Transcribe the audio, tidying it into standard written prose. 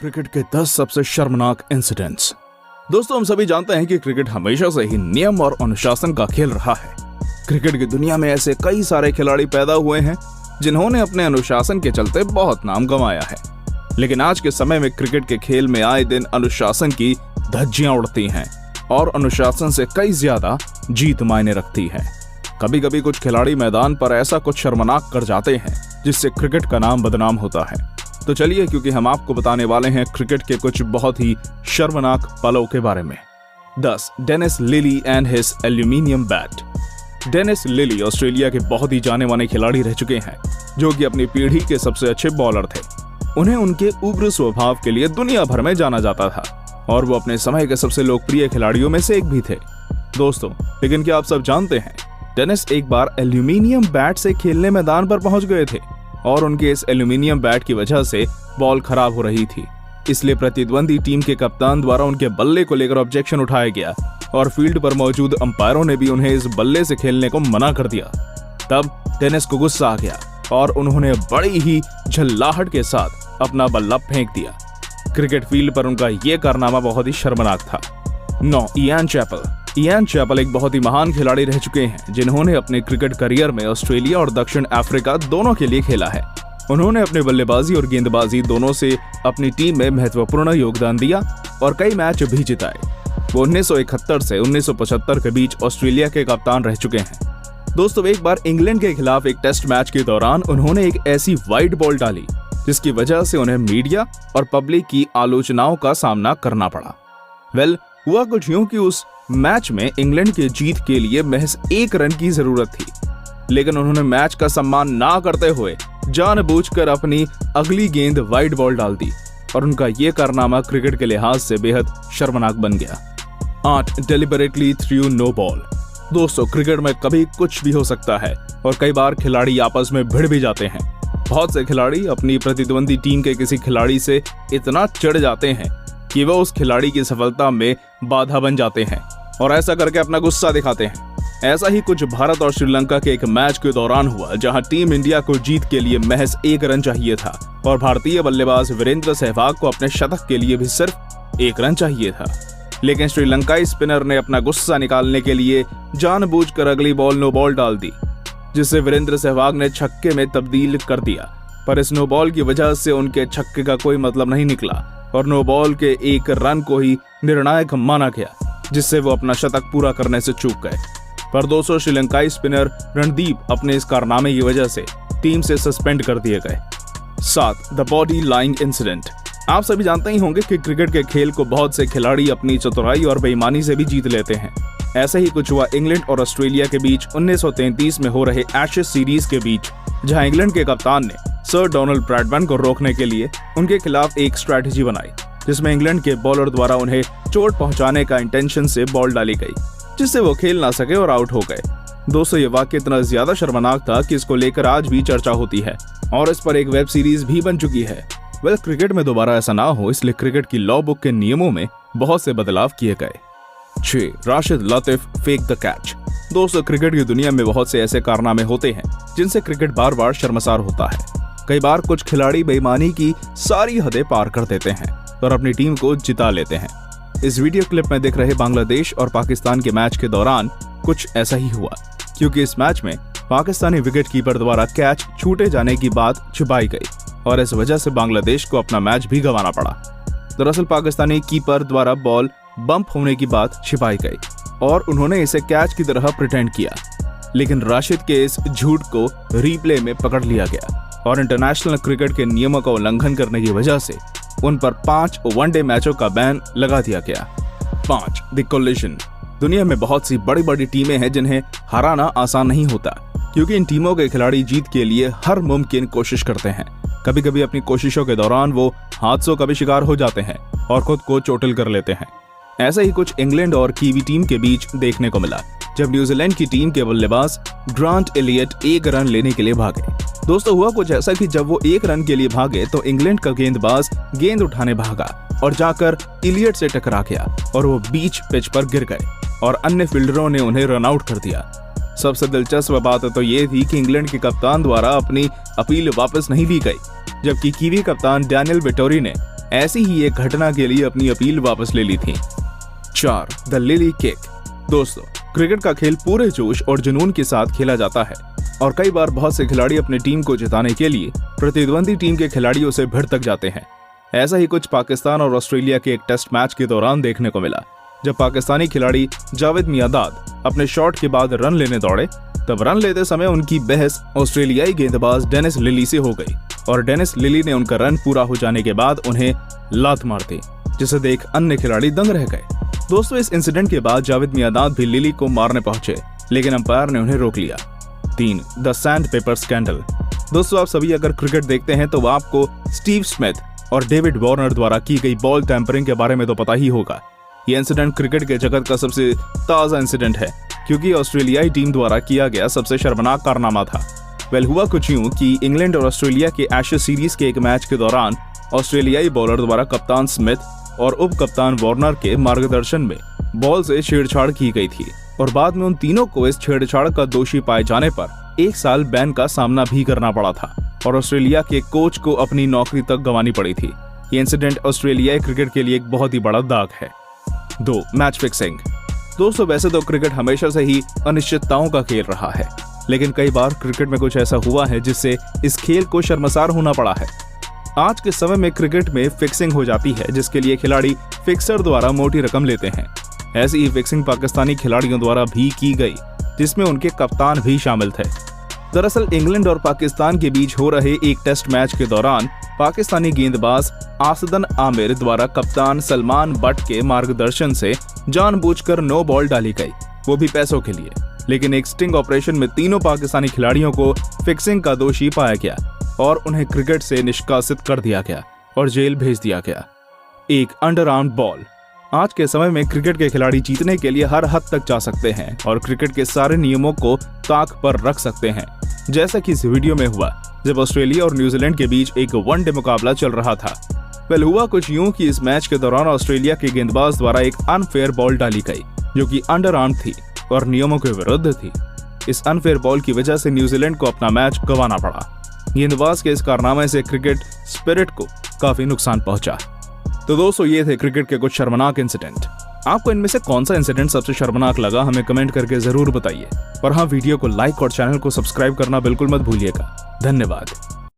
Cricket के 10 सबसे शर्मनाक इंसिडेंट्स। दोस्तों, हम सभी जानते हैं कि क्रिकेट हमेशा से ही नियम और अनुशासन का खेल रहा है। क्रिकेट की दुनिया में ऐसे कई सारे खिलाड़ी पैदा हुए हैं जिन्होंने अपने अनुशासन के चलते बहुत नाम कमाया है। लेकिन आज के समय में क्रिकेट के खेल में आए दिन अनुशासन की धज्जियां उड़ती हैं और अनुशासन से कई ज्यादा जीत मायने रखती है। कभी कभी कुछ खिलाड़ी मैदान पर ऐसा कुछ शर्मनाक कर जाते हैं जिससे क्रिकेट का नाम बदनाम होता है। तो चलिए, क्योंकि हम आपको बताने वाले हैं क्रिकेट के कुछ बहुत ही शर्मनाक पलों के बारे में। 10. Dennis Lillee and his aluminium bat. Dennis Lillee Australia के बहुत ही जाने माने खिलाड़ी रह चुके हैं, जो कि अपनी पीढ़ी के सबसे अच्छे बॉलर थे। उन्हें उनके उग्र स्वभाव के लिए दुनिया भर में जाना जाता था और वो अपने समय के सबसे लोकप्रिय खिलाड़ियों में से एक भी थे। दोस्तों, लेकिन क्या आप सब जानते हैं, डेनिस एक बार एल्यूमिनियम बैट से खेलने मैदान पर पहुंच गए थे और उनके इस एल्यूमिनियम बैट की वजह से बॉल खराब हो रही थी। इसलिए प्रतिद्वंदी टीम के कप्तान द्वारा उनके बल्ले को लेकर ऑब्जेक्शन उठाया गया और फील्ड पर मौजूद अंपायरों ने भी उन्हें इस बल्ले से खेलने को मना कर दिया। तब डेनिस को गुस्सा आ गया और उन्होंने बड़ी ही झल्लाहट के साथ अपना बल्ला फेंक दिया। क्रिकेट फील्ड पर उनका यह कारनामा बहुत ही शर्मनाक था। 9. Ian Chappell. इयान चैपल एक बहुत ही महान खिलाड़ी रह चुके हैं जिन्होंने अपने क्रिकेट करियर में ऑस्ट्रेलिया और दक्षिण अफ्रीका दोनों के लिए खेला है। उन्होंने अपने बल्लेबाजी और गेंदबाजी दोनों से अपनी टीम में महत्वपूर्ण योगदान दिया और कई मैच भी जिताए। वो 1971 से 1975 के बीच ऑस्ट्रेलिया के कप्तान रह चुके हैं। दोस्तों, एक बार इंग्लैंड के खिलाफ एक टेस्ट मैच के दौरान उन्होंने एक ऐसी वाइड बॉल डाली जिसकी वजह से उन्हें मीडिया और पब्लिक की आलोचनाओं का सामना करना पड़ा। हुआ कुछ यूं कि उस मैच में इंग्लैंड के जीत के लिए महज 1 रन की जरूरत थी, लेकिन उन्होंने मैच का सम्मान ना करते हुए जानबूझकर अपनी अगली गेंद वाइड बॉल डाल दी और उनका यह कारनामा क्रिकेट के लिहाज से बेहद शर्मनाक बन गया। 8. Deliberately through no ball. दोस्तों, क्रिकेट में कभी कुछ भी हो सकता है और कई बार खिलाड़ी आपस में भिड़ भी जाते हैं। बहुत से खिलाड़ी अपनी प्रतिद्वंदी टीम के किसी खिलाड़ी से इतना चिढ़ जाते हैं कि वह उस खिलाड़ी की सफलता में बाधा बन जाते हैं और ऐसा करके अपना गुस्सा दिखाते हैं। ऐसा ही कुछ भारत और श्रीलंका के एक मैच के दौरान हुआ, जहां टीम इंडिया को जीत के लिए महज 1 रन चाहिए था और भारतीय बल्लेबाज वीरेंद्र सहवाग को अपने शतक के लिए भी सिर्फ 1 रन चाहिए था। लेकिन श्रीलंकाई स्पिनर ने अपना गुस्सा निकालने के लिए जानबूझकर अगली बॉल नो बॉल डाल दी, जिसे वीरेंद्र सहवाग ने छक्के में तब्दील कर दिया। पर इस नो बॉल की वजह से उनके छक्के का कोई मतलब नहीं निकला और नो बॉल के 1 रन को ही निर्णायक माना गया, जिससे वो अपना शतक पूरा करने से चूक गए। पर दोस्तों, श्रीलंकाई स्पिनर रणदीप अपने इस कारनामे की वजह से टीम से सस्पेंड कर दिए गए। 7. The body lying incident. आप सभी जानते ही होंगे कि क्रिकेट के खेल को बहुत से खिलाड़ी अपनी चतुराई और बेईमानी से भी जीत लेते हैं। ऐसा ही कुछ हुआ इंग्लैंड और ऑस्ट्रेलिया के बीच 1933 में हो रहे एशेज सीरीज के बीच, जहां इंग्लैंड के कप्तान ने सर डोनाल्ड ब्रैडमैन को रोकने के लिए उनके खिलाफ एक स्ट्रैटेजी बनाई, जिसमें इंग्लैंड के बॉलर द्वारा उन्हें चोट पहुंचाने का इंटेंशन से बॉल डाली गई, जिससे वो खेल ना सके और आउट हो गए। दोस्तों, ये वाकया इतना ज्यादा शर्मनाक था कि इसको लेकर आज भी चर्चा होती है और इस पर एक वेब सीरीज भी बन चुकी है। क्रिकेट में दोबारा ऐसा ना हो, इसलिए क्रिकेट की लॉ बुक के नियमों में बहुत से बदलाव किए गए। 6. Rashid Latif fake the catch. दोस्तों, क्रिकेट की दुनिया में बहुत से ऐसे कारनामे होते हैं जिनसे क्रिकेट बार बार शर्मसार होता है। कई बार कुछ खिलाड़ी बेईमानी की सारी हदें पार कर देते हैं और अपनी टीम को जिता लेते हैं। इस वीडियो क्लिप में दिख रहे बांग्लादेश और पाकिस्तान के मैच के दौरान कुछ ऐसा ही हुआ, क्योंकि इस मैच में पाकिस्तानी विकेट कीपर द्वारा कैच छूटे जाने की बात छिपाई गई और इस वजह से बांग्लादेश को अपना मैच भी गंवाना पड़ा। दरअसल पाकिस्तानी कीपर द्वारा बॉल बम्प होने की बात छिपाई गई और उन्होंने इसे कैच की तरह प्रिटेंड किया, लेकिन राशिद के इस झूठ को रीप्ले में पकड़ लिया गया और इंटरनेशनल क्रिकेट के नियमों का उल्लंघन करने की वजह से उन पर 5 वनडे मैचों का बैन लगा दिया गया। 5. The collision. दुनिया में बहुत सी बड़ी बड़ी टीमें हैं जिन्हें हराना आसान नहीं होता, क्योंकि इन टीमों के खिलाड़ी जीत के लिए हर मुमकिन कोशिश करते हैं। कभी कभी अपनी कोशिशों के दौरान वो हादसों का भी शिकार हो जाते हैं और खुद को चोटिल कर लेते हैं। ऐसा ही कुछ इंग्लैंड और कीवी टीम के बीच देखने को मिला, जब न्यूजीलैंड की टीम के बल्लेबाज ग्रांट एलियट 1 रन लेने के लिए भागे। दोस्तों, हुआ कुछ ऐसा कि जब वो 1 रन के लिए भागे तो इंग्लैंड का गेंदबाज गेंद उठाने भागा और जाकर एलियट से टकरा गया और वो बीच पिच पर गिर गए और अन्य फील्डरों ने उन्हें रन आउट कर दिया। सबसे दिलचस्प बात तो ये थी कि इंग्लैंड के कप्तान द्वारा अपनी अपील वापस नहीं ली गई, जबकि कीवी कप्तान डैनियल वेटोरी ने ऐसी ही एक घटना के लिए अपनी अपील वापस ले ली थी। 4. The lily kick. दोस्तों, क्रिकेट का खेल पूरे जोश और जुनून के साथ खेला जाता है और कई बार बहुत से खिलाड़ी अपनी टीम को जिताने के लिए प्रतिद्वंदी टीम के खिलाड़ियों से भिड़ तक जाते हैं। ऐसा ही कुछ पाकिस्तान और ऑस्ट्रेलिया के एक टेस्ट मैच के दौरान देखने को मिला, जब पाकिस्तानी खिलाड़ी जावेद मियांदाद अपने शॉट के बाद रन लेने दौड़े, तब रन लेते समय उनकी बहस ऑस्ट्रेलियाई गेंदबाज डेनिस लिली से हो गई और डेनिस लिली ने उनका रन पूरा हो जाने के बाद उन्हें लात मार दी, जिसे देख अन्य खिलाड़ी दंग रह गए। दोस्तों, इस इंसिडेंट के बाद जावेद मियांदाद भी लिली को मारने पहुंचे, लेकिन अंपायर ने उन्हें रोक लिया। 3. The sand paper scandal. दोस्तों, आप सभी अगर क्रिकेट देखते हैं तो आपको स्टीव स्मिथ और डेविड वार्नर द्वारा की गई बॉल टैंपरिंग के बारे में तो पता ही होगा। यह इंसिडेंट क्रिकेट के जगत का सबसे ताजा इंसिडेंट है, क्योंकि ऑस्ट्रेलियाई टीम द्वारा किया गया सबसे शर्मनाक कारनामा था। हुआ कुछ यूं कि इंग्लैंड और ऑस्ट्रेलिया के एशेज सीरीज के एक मैच के दौरान ऑस्ट्रेलियाई बॉलर द्वारा कप्तान स्मिथ और उप कप्तान वार्नर के मार्गदर्शन में बॉल से छेड़छाड़ की गई थी और बाद में उन तीनों को इस छेड़छाड़ का दोषी पाए जाने पर 1 साल बैन का सामना भी करना पड़ा था और ऑस्ट्रेलिया के कोच को अपनी नौकरी तक गंवानी पड़ी थी। ये इंसिडेंट ऑस्ट्रेलियाई क्रिकेट के लिए एक बहुत ही बड़ा दाग है। 2. Match fixing. दोस्तों, वैसे तो क्रिकेट हमेशा से ही अनिश्चितताओं का खेल रहा है, लेकिन कई बार क्रिकेट में कुछ ऐसा हुआ है जिससे इस खेल को शर्मसार होना पड़ा है। आज के समय में क्रिकेट में फिक्सिंग हो जाती है, जिसके लिए खिलाड़ी फिक्सर द्वारा मोटी रकम लेते हैं। ऐसी ही फिक्सिंग पाकिस्तानी खिलाड़ियों द्वारा भी की गई, जिसमें उनके कप्तान भी शामिल थे। दरअसल इंग्लैंड और पाकिस्तान के बीच हो रहे एक टेस्ट मैच के दौरान पाकिस्तानी गेंदबाज आसदन आमिर द्वारा कप्तान सलमान बट के मार्गदर्शन से जानबूझकर नो बॉल डाली गई, वो भी पैसों के लिए। लेकिन एक स्टिंग ऑपरेशन में तीनों पाकिस्तानी खिलाड़ियों को फिक्सिंग का दोषी पाया गया और उन्हें क्रिकेट से निष्कासित कर दिया गया और जेल भेज दिया गया। 1. Under arm ball. आज के समय में क्रिकेट के खिलाड़ी जीतने के लिए हर हद तक जा सकते हैं और क्रिकेट के सारे नियमों को ताक पर रख सकते हैं, जैसा कि इस वीडियो में हुआ जब ऑस्ट्रेलिया और न्यूजीलैंड के बीच एक वनडे मुकाबला चल रहा था। हुआ कुछ यूं कि इस मैच के दौरान ऑस्ट्रेलिया के गेंदबाज द्वारा एक अनफेयर बॉल डाली गई, जो कि अंडर आर्म थी और नियमों के विरुद्ध थी। इस अनफेयर बॉल की वजह से न्यूजीलैंड को अपना मैच गंवाना पड़ा। गेंदबाज के इस कारनामे से क्रिकेट स्पिरिट को काफी नुकसान पहुंचा। तो दोस्तों, ये थे क्रिकेट के कुछ शर्मनाक इंसिडेंट। आपको इनमें से कौन सा इंसिडेंट सबसे शर्मनाक लगा, हमें कमेंट करके जरूर बताइए। और हाँ, वीडियो को लाइक और चैनल को सब्सक्राइब करना बिल्कुल मत भूलिएगा। धन्यवाद।